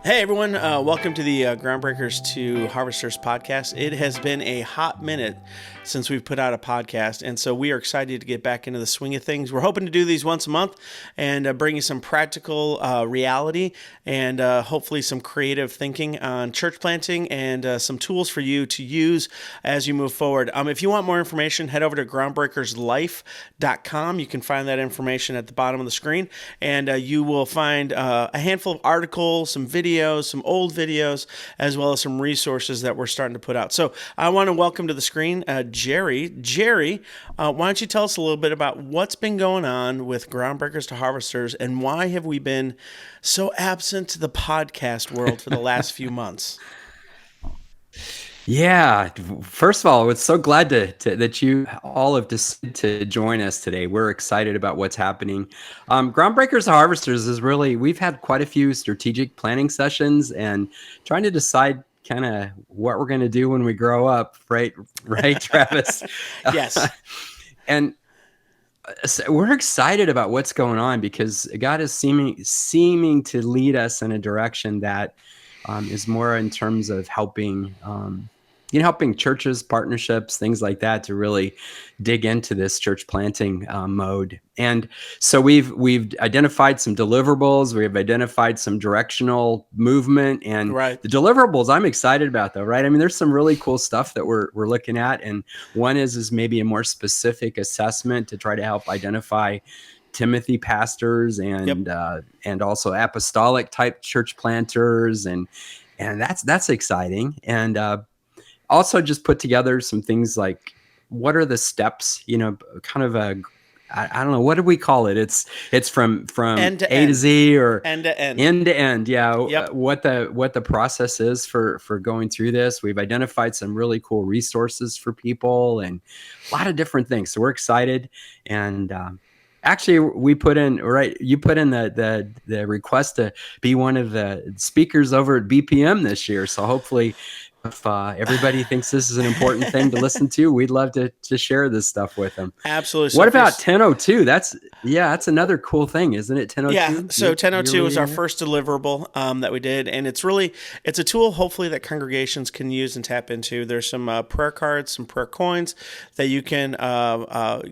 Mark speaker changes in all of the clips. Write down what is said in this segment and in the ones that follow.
Speaker 1: Hey everyone, welcome to the Groundbreakers to Harvesters podcast. It has been a hot minute since we've put out a podcast, and so we are excited to get back into the swing of things. We're hoping to do these once a month and bring you some practical reality and hopefully some creative thinking on church planting and some tools for you to use as you move forward. If you want more information, head over to groundbreakerslife.com. You can find that information at the bottom of the screen, and you will find a handful of articles, some videos, some old videos, as well as some resources that we're starting to put out. So I want to welcome to the screen Gerry. Gerry, why don't you tell us a little bit about what's been going on with Groundbreakers to Harvesters, and why have we been so absent to the podcast world for the last few months?
Speaker 2: Yeah. First of all, we're so glad that you all have decided to join us today. We're excited about what's happening. Groundbreakers to Harvesters is really, we've had quite a few strategic planning sessions and trying to decide kind of what we're going to do when we grow up. Right, Travis?
Speaker 1: Yes.
Speaker 2: And so we're excited about what's going on because God is seeming to lead us in a direction that is more in terms of helping churches, partnerships, things like that, to really dig into this church planting mode. And so we've identified some deliverables. We've identified some directional movement, and
Speaker 1: Right.
Speaker 2: The deliverables I'm excited about, though. Right? I mean, there's some really cool stuff that we're looking at, and one is maybe a more specific assessment to try to help identify Timothy pastors and and also apostolic type church planters, and that's exciting. And also just put together some things like, what are the steps, kind of I don't know, what do we call it? It's from
Speaker 1: End to
Speaker 2: A to Z, or
Speaker 1: end to end.
Speaker 2: Yeah.
Speaker 1: Yep.
Speaker 2: What the process is for going through this. We've identified some really cool resources for people and a lot of different things. So we're excited. And actually, you put in the request to be one of the speakers over at BPM this year. So hopefully, if everybody thinks this is an important thing to listen to, we'd love to share this stuff with them.
Speaker 1: Absolutely.
Speaker 2: What about 1002? That's another cool thing, isn't it? 1002.
Speaker 1: Yeah. So 1002 is our first deliverable that we did, and it's a tool hopefully that congregations can use and tap into. There's some prayer cards, some prayer coins that you can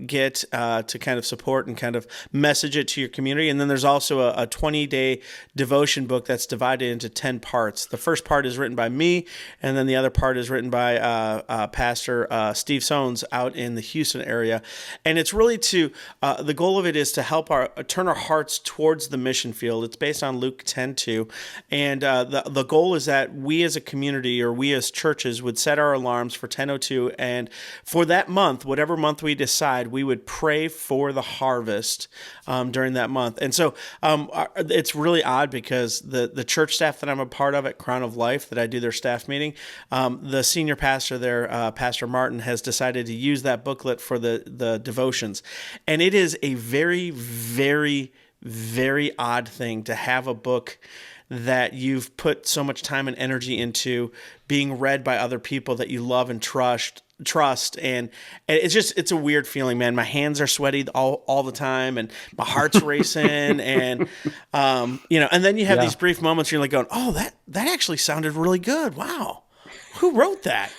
Speaker 1: get to kind of support and kind of message it to your community. And then there's also a 20-day devotion book that's divided into 10 parts. The first part is written by me, and then the other part is written by Pastor Steve Sones out in the Houston area. And it's really the goal of it is to help turn our hearts towards the mission field. It's based on Luke 10:2. And the goal is that we as a community, or we as churches, would set our alarms for 10:02. And for that month, whatever month we decide, we would pray for the harvest during that month. And so it's really odd because the church staff that I'm a part of at Crown of Life, that I do their staff meeting, the senior pastor there, Pastor Martin, has decided to use that booklet for the devotions. And it is a very, very, very odd thing to have a book that you've put so much time and energy into being read by other people that you love and trust. And it's a weird feeling, man. My hands are sweaty all the time, and my heart's racing, and and then you have these brief moments where you're like going, oh, that actually sounded really good. Wow. Who wrote that?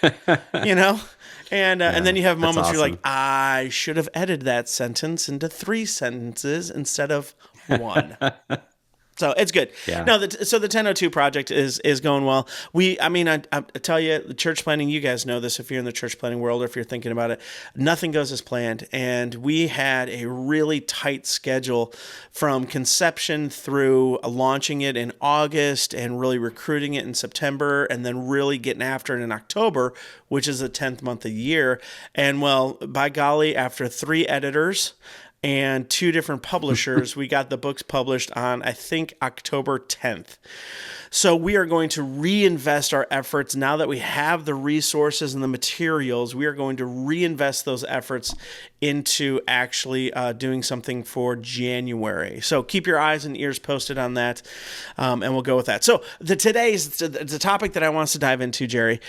Speaker 1: And then you have moments where you're like, I should have edited that sentence into 3 sentences instead of 1. So it's good.
Speaker 2: Yeah.
Speaker 1: No, so the 1002 project is going well. I tell you, the church planting, you guys know this if you're in the church planting world or if you're thinking about it, nothing goes as planned. And we had a really tight schedule from conception through launching it in August and really recruiting it in September, and then really getting after it in October, which is the 10th month of the year. And well, by golly, after 3 editors and 2 different publishers, we got the books published on, I think, October 10th. So we are going to reinvest our efforts now that we have the resources and the materials. We are going to reinvest those efforts into actually doing something for January. So keep your eyes and ears posted on that, and we'll go with that. So the topic that I want us to dive into, Gerry,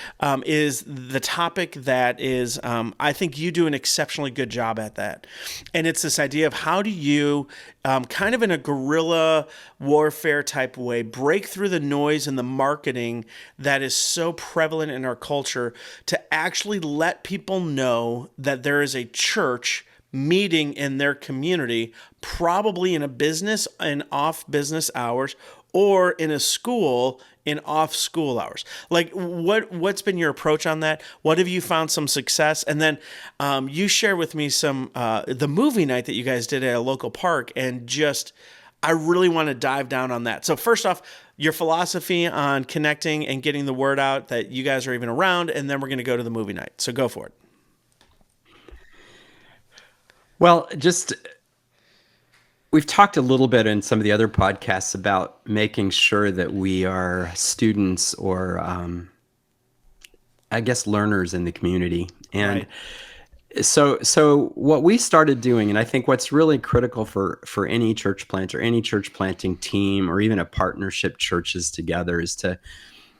Speaker 1: is the topic that is, I think you do an exceptionally good job at that. And it's this idea of how do you, kind of in a guerrilla warfare type way, break through the noise and the marketing that is so prevalent in our culture to actually let people know that there is a church meeting in their community, probably in a business in off business hours or in a school in off school hours. Like what's been your approach on that? What have you found some success? And then you share with me some the movie night that you guys did at a local park, and just I really want to dive down on that. So first off, your philosophy on connecting and getting the word out that you guys are even around, and then we're going to go to the movie night. So go for it.
Speaker 2: Well, just we've talked a little bit in some of the other podcasts about making sure that we are students or, I guess, learners in the community. And
Speaker 1: Right.
Speaker 2: so what we started doing, and I think what's really critical for any church plant or any church planting team or even a partnership churches together, is to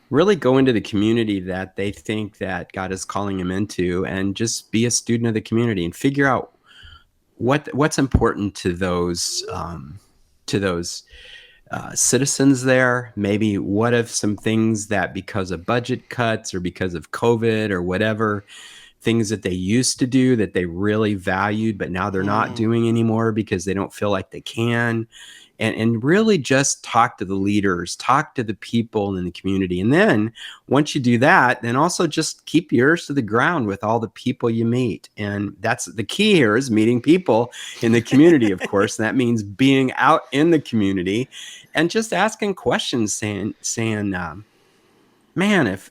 Speaker 2: really go into the community that they think that God is calling them into, and just be a student of the community and figure out what's important to those citizens there. Maybe what if some things that, because of budget cuts or because of COVID or whatever, things that they used to do that they really valued, but now they're not doing anymore because they don't feel like they can. And really just talk to the leaders, talk to the people in the community. And then once you do that, then also just keep your ears to the ground with all the people you meet. And that's the key here, is meeting people in the community, of course. And that means being out in the community and just asking questions, saying, man, if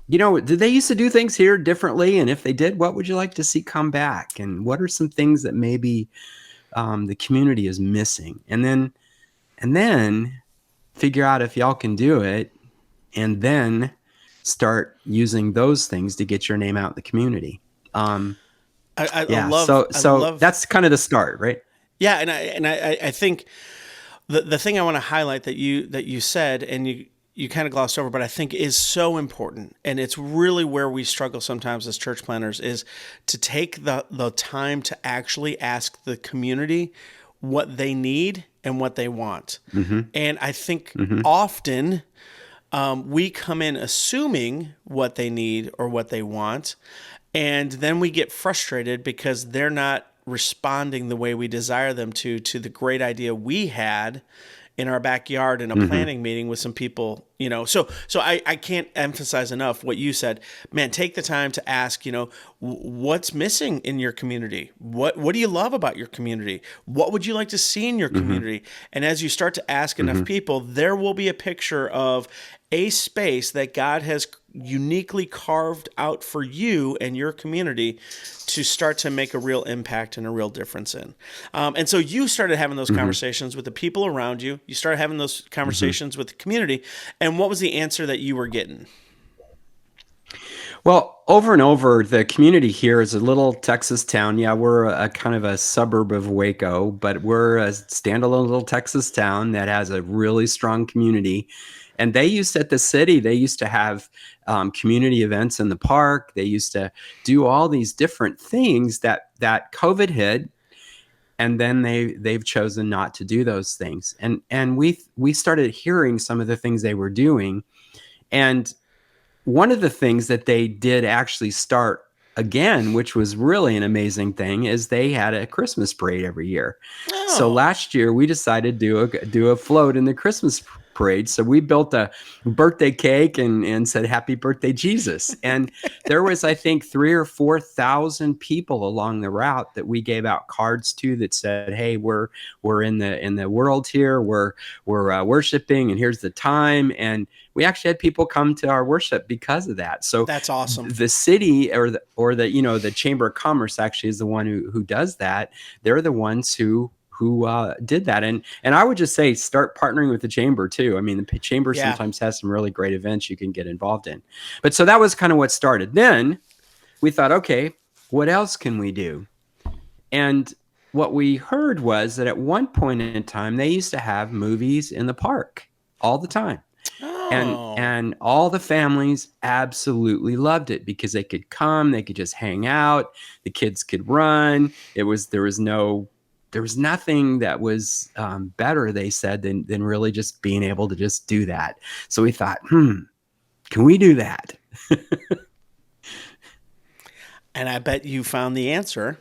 Speaker 2: did they used to do things here differently? And if they did, what would you like to see come back? And what are some things that maybe the community is missing? And then figure out if y'all can do it, and then start using those things to get your name out in the community.
Speaker 1: I
Speaker 2: Yeah.
Speaker 1: love.
Speaker 2: So
Speaker 1: I love.
Speaker 2: that's kind of the start, right?
Speaker 1: Yeah, and I think the thing I want to highlight that you said, and you kind of glossed over, but I think is so important, and it's really where we struggle sometimes as church planners, is to take the time to actually ask the community what they need and what they want. And I think often we come in assuming what they need or what they want, and then we get frustrated because they're not responding the way we desire them to the great idea we had in our backyard in a planning meeting with some people, So I can't emphasize enough what you said. Man, take the time to ask, what's missing in your community? What do you love about your community? What would you like to see in your community? And as you start to ask enough people, there will be a picture of a space that God has uniquely carved out for you and your community to start to make a real impact and a real difference in. And so you started having those conversations with the people around you. You started having those conversations with the community. And what was the answer that you were getting?
Speaker 2: Well, over and over, the community here is a little Texas town. Yeah, we're a kind of a suburb of Waco, but we're a standalone little Texas town that has a really strong community. And they used at the city, they used to have community events in the park. They used to do all these different things that COVID hit, and then they've chosen not to do those things. And we started hearing some of the things they were doing. And one of the things that they did actually start again, which was really an amazing thing, is they had a Christmas parade every year.
Speaker 1: Oh.
Speaker 2: So last year we decided to do a float in the Christmas parade. So we built a birthday cake and said, "Happy birthday, Jesus." And there was, I think, 3,000 or 4,000 people along the route that we gave out cards to that said, "Hey, we're in the world here. We're worshiping, and here's the time." And we actually had people come to our worship because of that. So
Speaker 1: that's awesome.
Speaker 2: The city or the Chamber of Commerce actually is the one who does that. They're the ones who did that. And I would just say, start partnering with the chamber too. I mean, the chamber sometimes has some really great events you can get involved in. But so that was kind of what started. Then we thought, okay, what else can we do? And what we heard was that at one point in time, they used to have movies in the park all the time. And all the families absolutely loved it because they could come, they could just hang out, the kids could run. There was no there was nothing that was better, they said, than really just being able to just do that. So we thought, can we do that?
Speaker 1: And I bet you found the answer.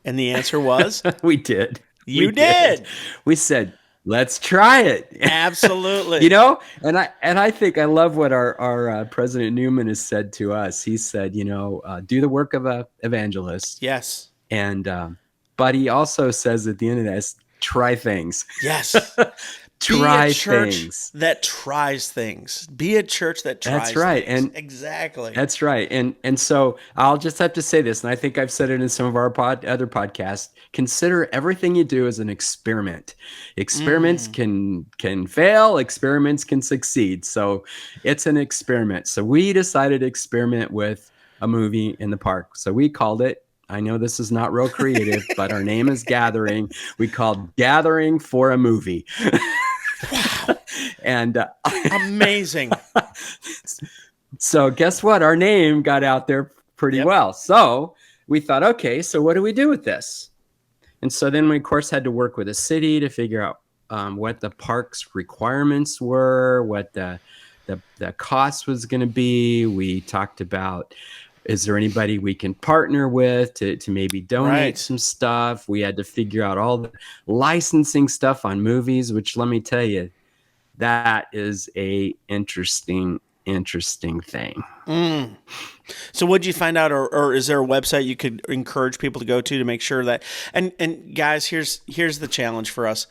Speaker 1: And the answer was?
Speaker 2: We did.
Speaker 1: You did.
Speaker 2: We said, let's try it.
Speaker 1: Absolutely.
Speaker 2: You know, and I think I love what our President Newman has said to us. He said, you know, do the work of a evangelist.
Speaker 1: Yes.
Speaker 2: And but he also says at the end of this, try things.
Speaker 1: Yes.
Speaker 2: Try
Speaker 1: be a church
Speaker 2: things
Speaker 1: that tries things. Be a church that tries.
Speaker 2: That's right.
Speaker 1: Things.
Speaker 2: And
Speaker 1: exactly.
Speaker 2: That's right. And so I'll just have to say this, and I think I've said it in some of our other podcasts. Consider everything you do as an experiment. Experiments can fail, experiments can succeed. So it's an experiment. So we decided to experiment with a movie in the park. So we called it, I know this is not real creative, but our name is Gathering. We called Gathering for a Movie.
Speaker 1: Wow.
Speaker 2: And
Speaker 1: amazing.
Speaker 2: So guess what? Our name got out there pretty well. So we thought, okay, so what do we do with this? And so then we, of course, had to work with the city to figure out what the park's requirements were, what the cost was going to be. We talked about, is there anybody we can partner with to maybe donate some stuff? We had to figure out all the licensing stuff on movies, which, let me tell you, that is a interesting thing.
Speaker 1: So what did you find out, or is there a website you could encourage people to go to make sure that, and guys, here's the challenge for us.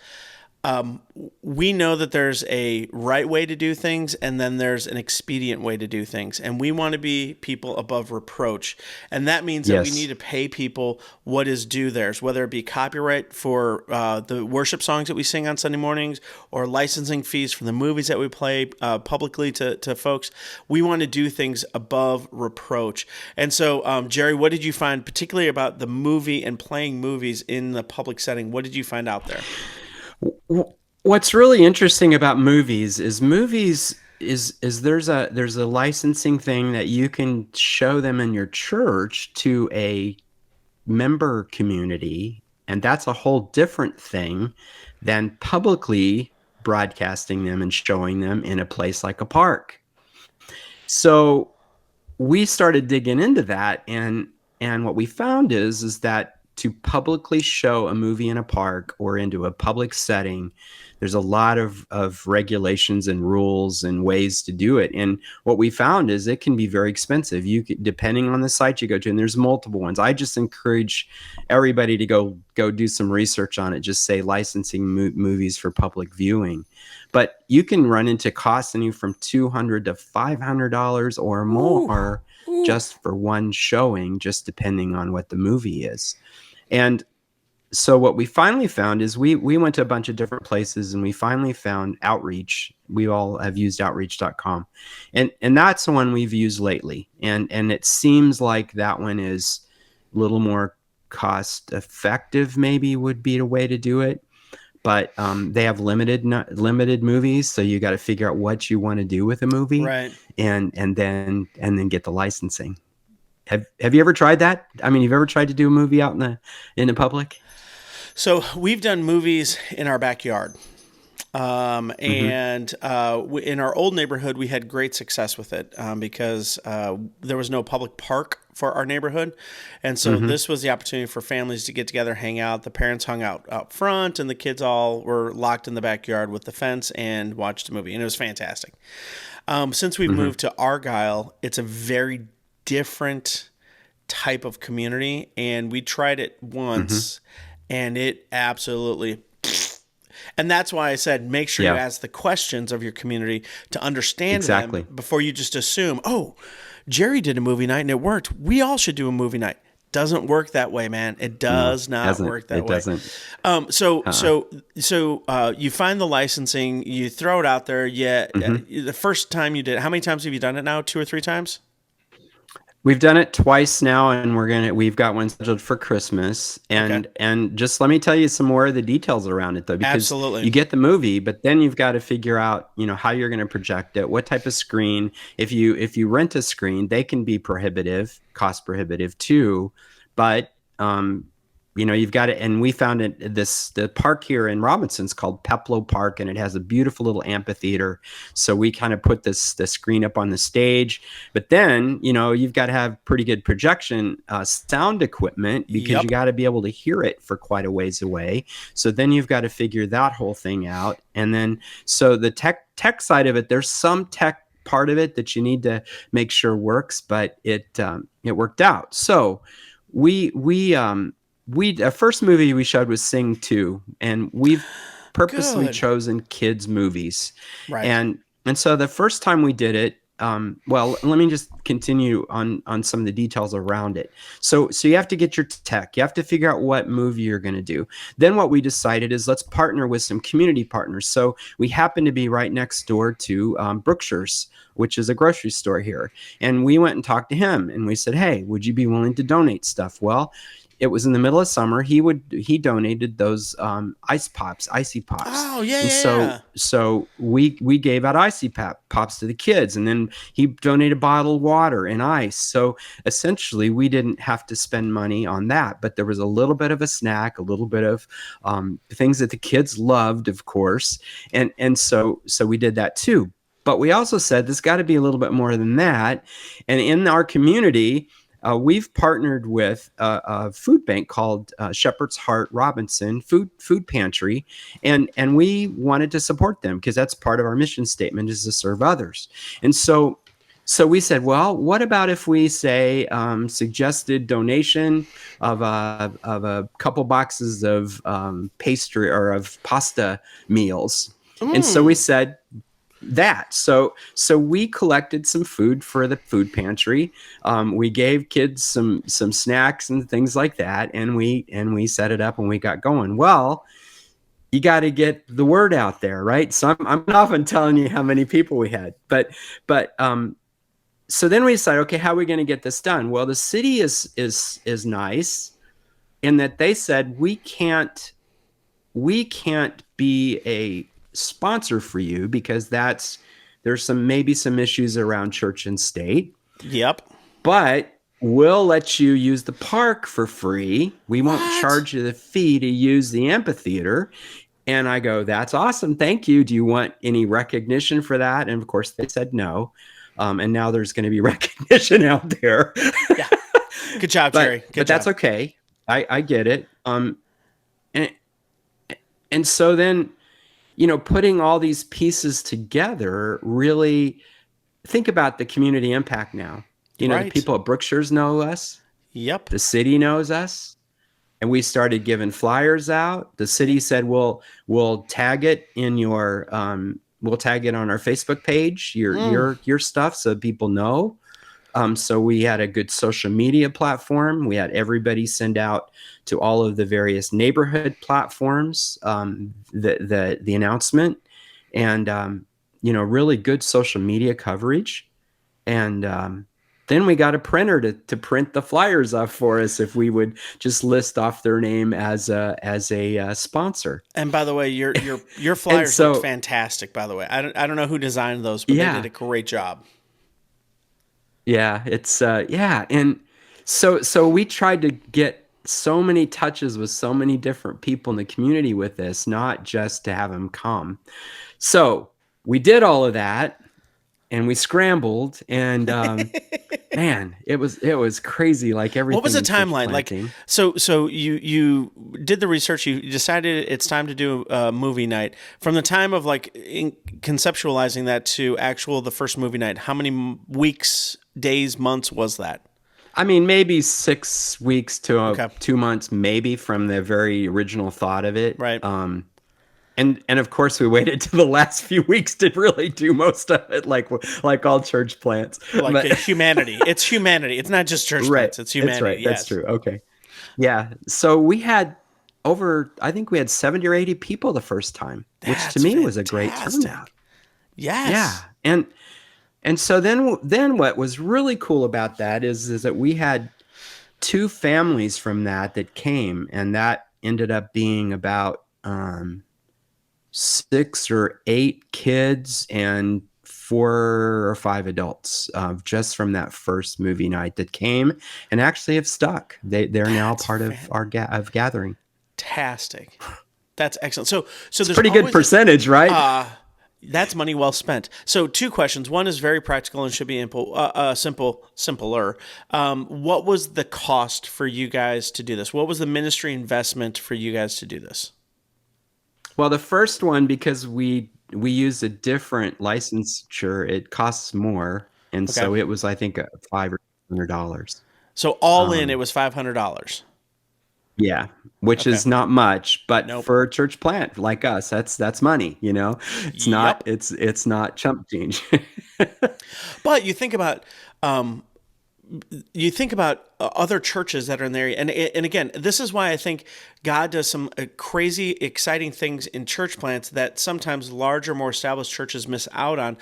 Speaker 1: We know that there's a right way to do things, and then there's an expedient way to do things. And we want to be people above reproach. And that means that we need to pay people what is due theirs, whether it be copyright for the worship songs that we sing on Sunday mornings, or licensing fees for the movies that we play publicly to folks. We want to do things above reproach. And so, Gerry, what did you find particularly about the movie and playing movies in the public setting? What did you find out there?
Speaker 2: What's really interesting about movies is there's a licensing thing that you can show them in your church to a member community, and that's a whole different thing than publicly broadcasting them and showing them in a place like a park. So we started digging into that, and what we found is that to publicly show a movie in a park or into a public setting, there's a lot of regulations and rules and ways to do it. And what we found is it can be very expensive. You can, depending on the site you go to, and there's multiple ones. I just encourage everybody to go do some research on it. Just say licensing movies for public viewing. But you can run into costs anywhere from $200 to $500 or more just for one showing, just depending on what the movie is. And so what we finally found is we went to a bunch of different places, and we finally found Outreach. We all have used outreach.com. And that's the one we've used lately. And it seems like that one is a little more cost effective, maybe would be the way to do it. But they have limited movies, so you got to figure out what you want to do with a movie, and then get the licensing. Have you ever tried that? I mean, you've ever tried to do a movie out in the public?
Speaker 1: So we've done movies in our backyard. And in our old neighborhood, we had great success with it because there was no public park for our neighborhood. And so this was the opportunity for families to get together, hang out. The parents hung out front, and the kids all were locked in the backyard with the fence and watched a movie. And it was fantastic. Since we've moved to Argyle, it's a very different type of community. And we tried it once, and it absolutely... And that's why I said, make sure you ask the questions of your community to understand them before you just assume, oh, Gerry did a movie night and it worked. We all should do a movie night. Doesn't work that way, man. It does not work that way. It doesn't. So you find the licensing, you throw it out there. Yeah. The first time you did, how many times have you done it now? 2 or 3 times?
Speaker 2: We've done it twice now, and we've got one scheduled for Christmas. And just let me tell you some more of the details around it, though, because you get the movie, but then you've got to figure out, how you're going to project it, what type of screen. If you rent a screen, they can be cost prohibitive too. But you've got it. And we found the park here in Robinson's called Peplow Park, and it has a beautiful little amphitheater. So we kind of put the screen up on the stage, but then, you've got to have pretty good projection, sound equipment, because you
Speaker 1: Yep.
Speaker 2: got to be able to hear it for quite a ways away. So then you've got to figure that whole thing out. And then, so the tech side of it, there's some tech part of it that you need to make sure works, but it worked out. So the first movie we showed was Sing 2, and we've purposely
Speaker 1: Good.
Speaker 2: chosen kids movies.
Speaker 1: Right.
Speaker 2: And so the first time we did it, well, let me just continue on some of the details around it. So you have to get your tech. You have to figure out what movie you're going to do. Then what we decided is, let's partner with some community partners. So we happen to be right next door to Brookshire's, which is a grocery store here. And we went and talked to him, and we said, hey, would you be willing to donate stuff? Well, it was in the middle of summer. He donated those icy pops.
Speaker 1: Oh, yeah,
Speaker 2: And
Speaker 1: yeah,
Speaker 2: so
Speaker 1: yeah.
Speaker 2: so we gave out icy pops to the kids, and then he donated bottled water and ice. So essentially, we didn't have to spend money on that, but there was a little bit of a snack, a little bit of things that the kids loved, of course, and so we did that too. But we also said there's got to be a little bit more than that, and in our community, we've partnered with a food bank called Shepherd's Heart Robinson Food Pantry, and we wanted to support them because that's part of our mission statement, is to serve others. And so we said, well, what about if we say suggested donation of a couple boxes of pastry or of pasta meals? And so we said that. So we collected some food for the food pantry. We gave kids some snacks and things like that, and we set it up and we got going. Well, you got to get the word out there, right? So I'm not often telling you how many people we had, but so then we decided, okay, how are we going to get this done? Well, the city is nice in that they said we can't be a sponsor for you because there's maybe some issues around church and state.
Speaker 1: Yep.
Speaker 2: But we'll let you use the park for free. We won't charge you the fee to use the amphitheater. And I go, that's awesome. Thank you. Do you want any recognition for that? And of course they said no. And now there's going to be recognition out there.
Speaker 1: Yeah. Good job, Gerry. Good
Speaker 2: but
Speaker 1: job.
Speaker 2: That's okay. I get it. And so then, putting all these pieces together, really think about the community impact now. The people at Brookshire's know us.
Speaker 1: Yep.
Speaker 2: The city knows us. And we started giving flyers out. The city said, we'll tag it in we'll tag it on our Facebook page, your stuff, so people know. So we had a good social media platform. We had everybody send out to all of the various neighborhood platforms the announcement, and really good social media coverage. And then we got a printer to print the flyers off for us if we would just list off their name as a sponsor.
Speaker 1: And by the way, your flyers look fantastic. By the way, I don't know who designed those, but they did a great job.
Speaker 2: Yeah, it's and so we tried to get so many touches with so many different people in the community with this, not just to have them come. So we did all of that, and we scrambled, and man, it was crazy. Like everything.
Speaker 1: What was the timeline? Like, so you did the research. You decided it's time to do a movie night. From the time of conceptualizing that to the first movie night, how many weeks, days, months was that?
Speaker 2: I mean, maybe 6 weeks to 2 months, maybe, from the very original thought of it.
Speaker 1: Right.
Speaker 2: And of course, we waited till the last few weeks to really do most of it, like all church plants.
Speaker 1: Humanity. It's humanity. It's not just church plants. It's humanity.
Speaker 2: That's right.
Speaker 1: Yes.
Speaker 2: That's true. Okay. Yeah. So we had I think we had 70 or 80 people the first time, which to me was a great turnout.
Speaker 1: Yes.
Speaker 2: Yeah. And so then what was really cool about that is that we had 2 families from that came, and that ended up being about 6 or 8 kids and 4 or 5 adults just from that first movie night that came and actually have stuck. They're now
Speaker 1: That's
Speaker 2: part of our gathering.
Speaker 1: fantastic. That's excellent. So
Speaker 2: It's a
Speaker 1: there's
Speaker 2: pretty good
Speaker 1: always
Speaker 2: percentage, right?
Speaker 1: that's money well spent. So two questions. One is very practical and should be simpler. What was the cost for you guys to do this? What was the ministry investment for you guys to do this?
Speaker 2: Well, the first one, because we used a different licensure, it costs more, and
Speaker 1: Okay.
Speaker 2: so it was, I think, $500.
Speaker 1: So all in, it
Speaker 2: Um,
Speaker 1: was $500.
Speaker 2: yeah, which
Speaker 1: Okay.
Speaker 2: is not much, but
Speaker 1: Nope.
Speaker 2: for a church plant like us, that's money.
Speaker 1: Yep.
Speaker 2: It's not chump change.
Speaker 1: But um, you think about other churches that are in the area, and again, this is why I think God does some crazy, exciting things in church plants that sometimes larger, more established churches miss out on.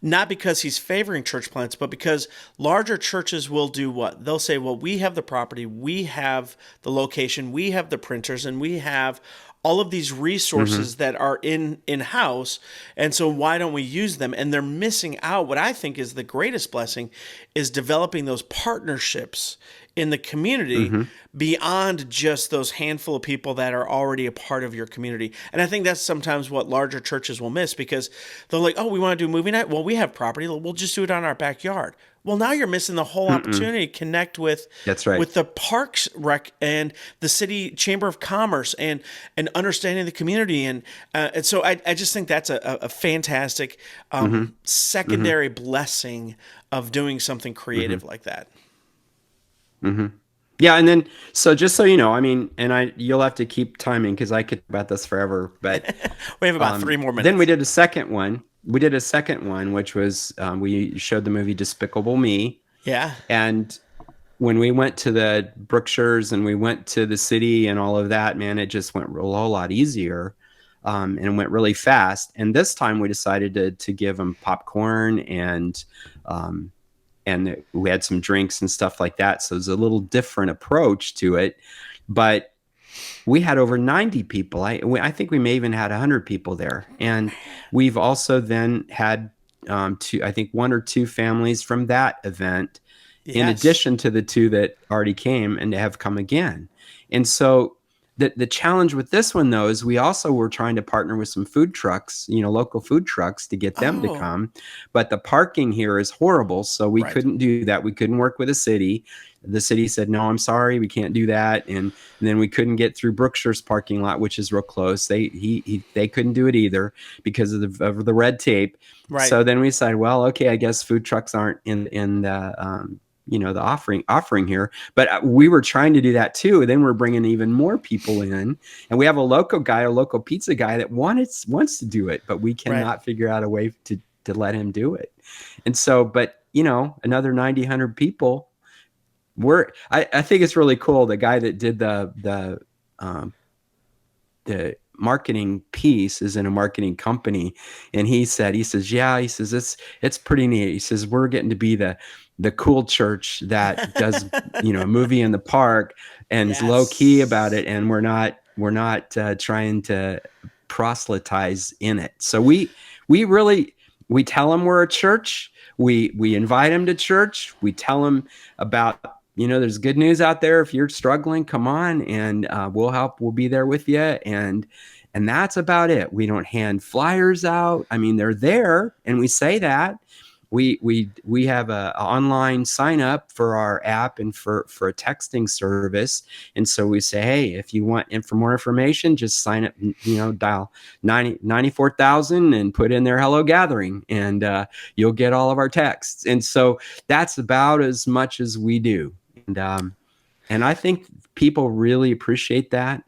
Speaker 1: Not because He's favoring church plants, but because larger churches will do what they'll say. Well, we have the property, we have the location, we have the printers, and we have all of these
Speaker 2: Hmm.
Speaker 1: resources that are in house, and so why don't we use them? And they're missing out. What I think is the greatest blessing is developing those partnerships in the community
Speaker 2: Hmm.
Speaker 1: beyond just those handful of people that are already a part of your community. And I think that's sometimes what larger churches will miss, because they're like, oh, we want to do movie night. Well, we have property, we'll just do it on our backyard. Well, now you're missing the whole
Speaker 2: Mm-mm.
Speaker 1: opportunity to connect with
Speaker 2: That's right.
Speaker 1: the parks rec and the city chamber of commerce, and understanding the community, and so I just think that's a fantastic
Speaker 2: Hmm. Hmm.
Speaker 1: secondary blessing of doing something
Speaker 2: Hmm.
Speaker 1: creative like that.
Speaker 2: Hmm. Yeah, and then so just so you know, I mean, and you'll have to keep timing because I could talk about this forever, but
Speaker 1: We have about 3 more minutes.
Speaker 2: then we did a second one. We did a second one, which was we showed the movie Despicable Me,
Speaker 1: Yeah.
Speaker 2: and when we went to the Brookshires and we went to the city and all of that, man, it just went a whole lot easier, and went really fast. And this time we decided to give them popcorn um, and we had some drinks and stuff like that. So it was a little different approach to it, but we had over 90 people. I think we may even had 100 people there. And we've also then had I think 1 or 2 families from that event, in
Speaker 1: Yes.
Speaker 2: addition to the 2 that already came and have come again. And so the challenge with this one, though, is we also were trying to partner with some food trucks, local food trucks, to get them to
Speaker 1: Oh,
Speaker 2: come. But the parking here is horrible. So we
Speaker 1: right.
Speaker 2: couldn't do that. We couldn't work with the city. The city said, no, I'm sorry, we can't do that. And then we couldn't get through Brookshire's parking lot, which is real close. They couldn't do it either because of the red tape.
Speaker 1: Right.
Speaker 2: So then we decided, well, okay, I guess food trucks aren't in the offering here, but we were trying to do that too. Then we're bringing even more people in, and we have a local pizza guy that wants to do it, but we
Speaker 1: Right.
Speaker 2: cannot figure out a way to let him do it. And so, but another 90, 100 people. I think it's really cool. The guy that did um, the marketing piece is in a marketing company, and he says, yeah, he says it's pretty neat. He says we're getting to be the cool church that does a movie in the park and is low key about
Speaker 1: Yes.
Speaker 2: it, and we're not trying to proselytize in it. So we tell them we're a church. We invite them to church. We tell them about there's good news out there. If you're struggling, come on, and we'll help. We'll be there with you, and that's about it. We don't hand flyers out. I mean, they're there, and we say that. We have a online sign up for our app and for a texting service, and so we say, hey, if you want for more information, just sign up. Dial 94,000 and put in there "Hello Gathering," and you'll get all of our texts. And so that's about as much as we do. And I think people really appreciate that.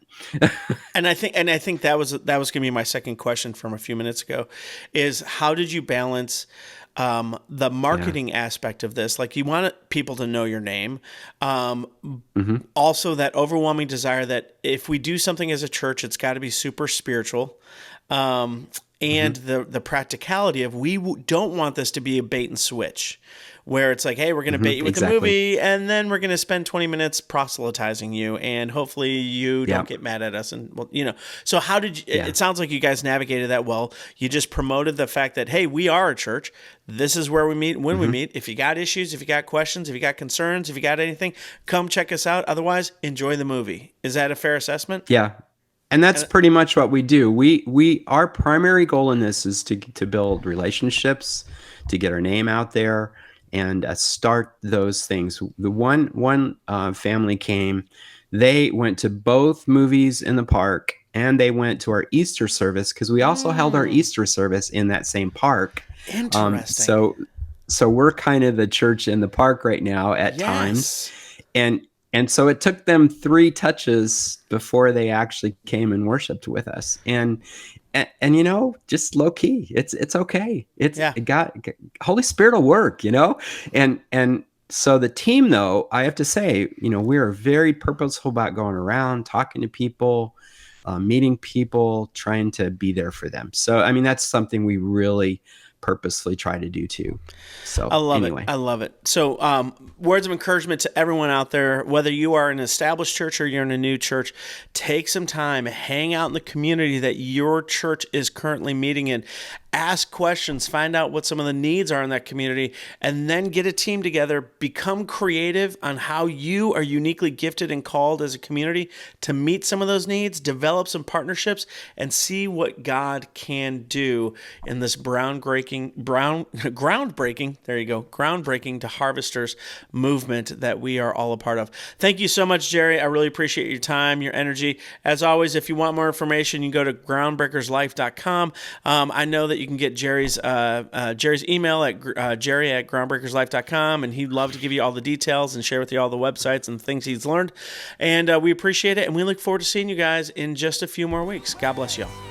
Speaker 1: And I think that was going to be my second question from a few minutes ago, is how did you balance the
Speaker 2: Yeah.
Speaker 1: marketing aspect of this? Like, you want people to know your name, um,
Speaker 2: Hmm.
Speaker 1: also that overwhelming desire that if we do something as a church, it's got to be super spiritual. Um,
Speaker 2: Hmm.
Speaker 1: and the practicality of don't want this to be a bait and switch. where it's like, hey, we're going to bait you with
Speaker 2: exactly.
Speaker 1: the movie, and then we're going to spend 20 minutes proselytizing you, and hopefully you don't get mad at us. And, well, you know, so how did you, it sounds like you guys navigated that well. You just promoted the fact that, hey, we are a church. This is where we meet when we meet. If you got issues, if you got questions, if you got concerns, if you got anything, come check us out. Otherwise, enjoy the movie. Is that a fair assessment?
Speaker 2: Yeah. And that's pretty much what we do. Our primary goal in this is to build relationships, to get our name out there, and start those things. The one family came. They went to both movies in the park, and they went to our Easter service, because we also held our Easter service in that same park.
Speaker 1: Interesting.
Speaker 2: So we're kind of the church in the park right now at times, and so it took them 3 touches before they actually came and worshiped with us. And you know, just low key, it's okay. It got Holy Spirit will work, you know. And so the team, though, I have to say, you know, we are very purposeful about going around, talking to people, meeting people, trying to be there for them. So I mean, that's something we really purposefully try to do too. So
Speaker 1: I love it. I love it. So words of encouragement to everyone out there, whether you are an established church or you're in a new church, take some time, hang out in the community that your church is currently meeting in. Ask questions, find out what some of the needs are in that community, and then get a team together. Become creative on how you are uniquely gifted and called as a community to meet some of those needs, develop some partnerships, and see what God can do in this groundbreaking to harvesters movement that we are all a part of. Thank you so much, Gerry. I really appreciate your time, your energy. As always, if you want more information, you can go to groundbreakerslife.com. I know that you can get Gerry's email at Gerry@groundbreakerslife.com, and he'd love to give you all the details and share with you all the websites and things he's learned. And we appreciate it, and we look forward to seeing you guys in just a few more weeks. God bless you all.